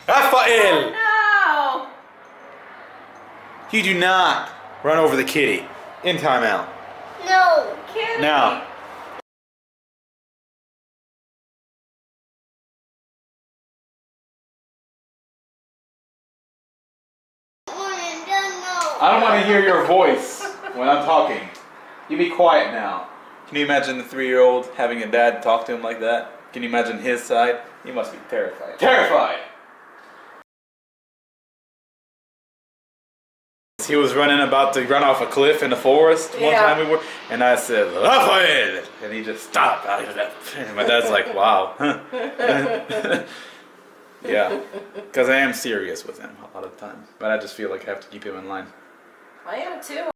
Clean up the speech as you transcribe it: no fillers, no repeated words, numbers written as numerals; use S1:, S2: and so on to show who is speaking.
S1: Rafael!
S2: Oh,
S1: You do not run over the kitty. In timeout.
S3: No.
S2: no. Kitty.
S1: Now. I don't want to hear your voice when I'm talking. You be quiet now. Can you imagine the 3-year-old having a dad talk to him like that? Can you imagine his side? He must be terrified. Terrified! He was about to run off a cliff in the forest one time we were, and I said, Rafael! And he just stopped. And my dad's like, wow. Yeah, because I am serious with him a lot of the time, but I just feel like I have to keep him in line.
S2: I am too.